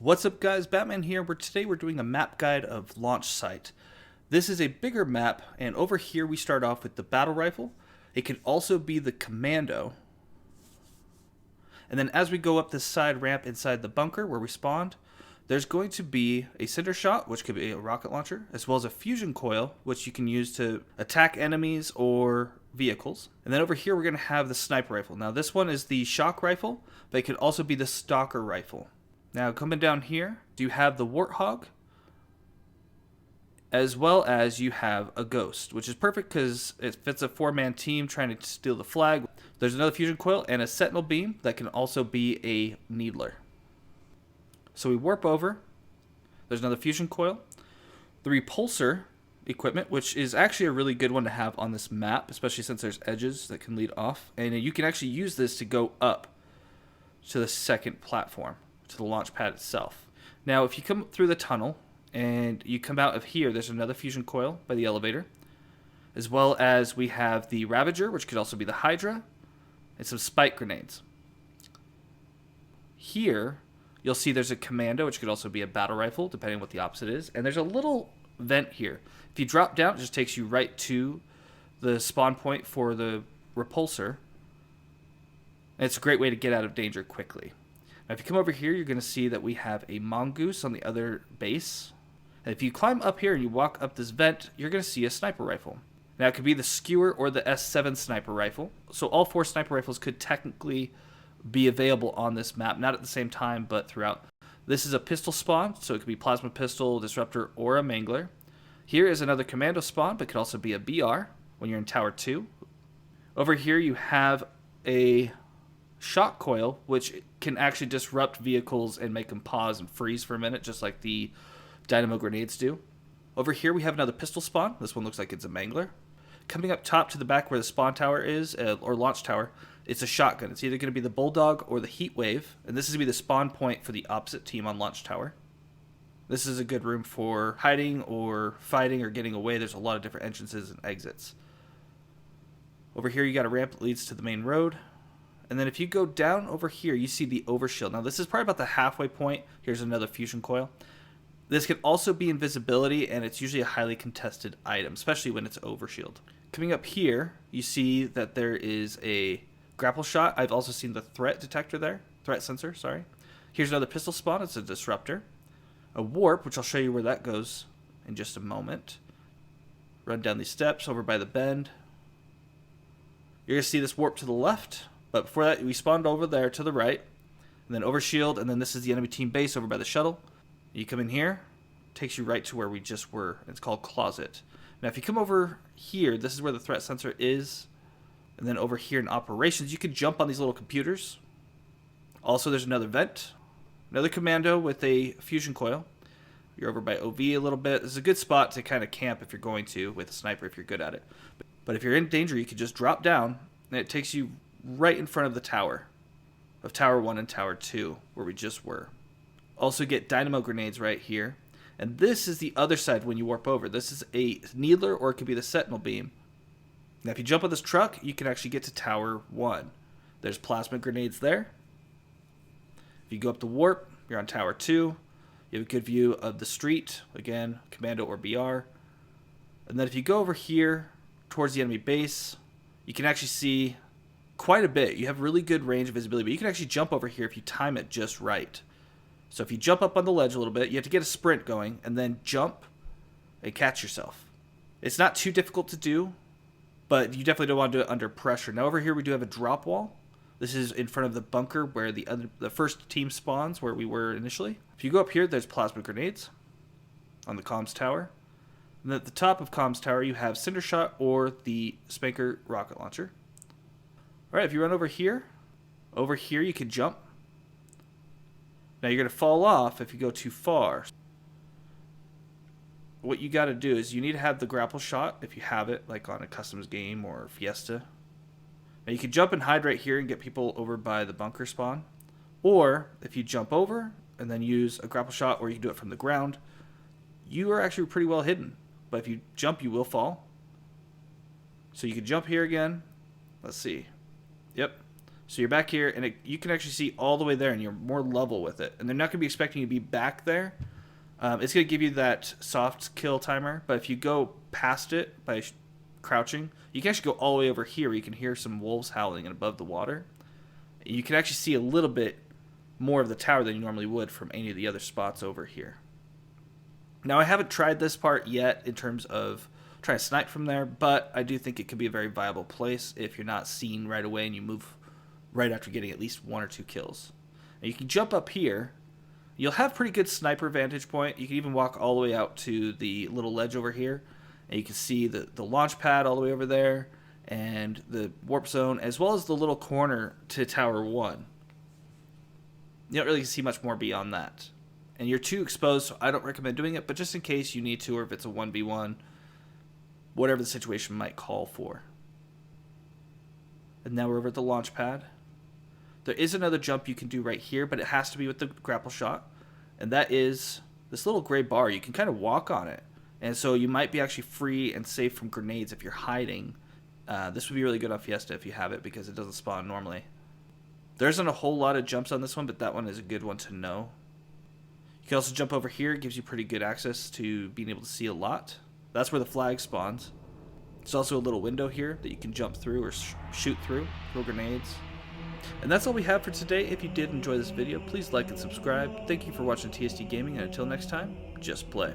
What's up guys, Batman here, where today we're doing a map guide of Launch Site. This is a bigger map, and over here we start off with the battle rifle. It can also be the commando. And then as we go up this side ramp inside the bunker where we spawned, there's going to be a cinder shot, which could be a rocket launcher, as well as a fusion coil, which you can use to attack enemies or vehicles. And then over here we're going to have the sniper rifle. Now this one is the shock rifle, but it could also be the stalker rifle. Now coming down here, you have the warthog, as well as you have a ghost, which is perfect because it fits a four-man team trying to steal the flag. There's another fusion coil and a sentinel beam that can also be a needler. So we warp over. There's another fusion coil. The repulsor equipment, which is actually a really good one to have on this map, especially since there's edges that can lead off. And you can actually use this to go up to the second platform, to the launch pad itself. Now, if you come through the tunnel and you come out of here, there's another fusion coil by the elevator, as well as we have the Ravager, which could also be the Hydra, and some spike grenades. Here, you'll see there's a commando, which could also be a battle rifle, depending on what the opposite is. And there's a little vent here. If you drop down, it just takes you right to the spawn point for the repulsor. And it's a great way to get out of danger quickly. Now, if you come over here, you're going to see that we have a mongoose on the other base. And if you climb up here and you walk up this vent, you're going to see a sniper rifle. Now, it could be the skewer or the S7 sniper rifle. So all four sniper rifles could technically be available on this map, not at the same time, but throughout. This is a pistol spawn, so it could be plasma pistol, disruptor, or a mangler. Here is another commando spawn, but could also be a BR when you're in Tower 2. Over here you have a shock coil, which can actually disrupt vehicles and make them pause and freeze for a minute, just like the dynamo grenades do. Over here we have another pistol spawn. This one looks like it's a mangler. Coming up top to the back where the spawn tower is, or launch tower, it's a shotgun. It's either going to be the Bulldog or the Heat Wave, and this is going to be the spawn point for the opposite team on launch tower. This is a good room for hiding or fighting or getting away. There's a lot of different entrances and exits. Over here you got a ramp that leads to the main road. And then if you go down over here, you see the overshield. Now this is probably about the halfway point. Here's another fusion coil. This can also be invisibility, and it's usually a highly contested item, especially when it's overshield. Coming up here, you see that there is a grapple shot. I've also seen the threat detector there. Threat sensor, sorry. Here's another pistol spawn. It's a disruptor. A warp, which I'll show you where that goes in just a moment. Run down these steps over by the bend. You're going to see this warp to the left. But before that, we spawned over there to the right. And then overshield. And then this is the enemy team base over by the shuttle. You come in here. Takes you right to where we just were. It's called Closet. Now, if you come over here, this is where the threat sensor is. And then over here in operations, you can jump on these little computers. Also, there's another vent. Another commando with a fusion coil. You're over by OV a little bit. This is a good spot to kind of camp if you're going to with a sniper if you're good at it. But if you're in danger, you can just drop down, and it takes you right in front of the tower. Of Tower 1 and Tower 2, where we just were. Also get dynamo grenades right here. And this is the other side when you warp over. This is a needler, or it could be the sentinel beam. Now, if you jump on this truck, you can actually get to Tower 1. There's plasma grenades there. If you go up the warp, you're on Tower 2. You have a good view of the street. Again, commando or BR. And then if you go over here towards the enemy base, you can actually see quite a bit. You have really good range of visibility, but you can actually jump over here if you time it just right. So if you jump up on the ledge a little bit, you have to get a sprint going, and then jump and catch yourself. It's not too difficult to do, but you definitely don't want to do it under pressure. Now over here we do have a drop wall. This is in front of the bunker where the first team spawns, where we were initially. If you go up here, there's plasma grenades on the comms tower. And then at the top of comms tower, you have cinder shot or the Spanker rocket launcher. All right, if you run over here you can jump. Now you're going to fall off if you go too far. What you got to do is you need to have the grapple shot if you have it, like on a customs game or Fiesta. Now you can jump and hide right here and get people over by the bunker spawn. Or if you jump over and then use a grapple shot, or you can do it from the ground, you are actually pretty well hidden. But if you jump, you will fall. So you can jump here again. Let's see. Yep. So you're back here, and you can actually see all the way there, and you're more level with it. And they're not going to be expecting you to be back there. It's going to give you that soft kill timer, but if you go past it by crouching, you can actually go all the way over here where you can hear some wolves howling and above the water. You can actually see a little bit more of the tower than you normally would from any of the other spots over here. Now, I haven't tried this part yet in terms of trying to snipe from there, but I do think it could be a very viable place if you're not seen right away and you move right after getting at least 1 or 2 kills. And you can jump up here. You'll have pretty good sniper vantage point. You can even walk all the way out to the little ledge over here, and you can see the launch pad all the way over there and the warp zone, as well as the little corner to Tower 1. You don't really see much more beyond that. And you're too exposed, so I don't recommend doing it, but just in case you need to, or if it's a 1v1, whatever the situation might call for. And now we're over at the launch pad. There is another jump you can do right here, but it has to be with the grapple shot. And that is this little gray bar. You can kind of walk on it. And so you might be actually free and safe from grenades if you're hiding. This would be really good on Fiesta if you have it, because it doesn't spawn normally. There isn't a whole lot of jumps on this one, but that one is a good one to know. You can also jump over here. It gives you pretty good access to being able to see a lot. That's where the flag spawns. There's also a little window here that you can jump through or shoot through, throw grenades. And that's all we have for today. If you did enjoy this video, please like and subscribe. Thank you for watching TST Gaming, and until next time, just play.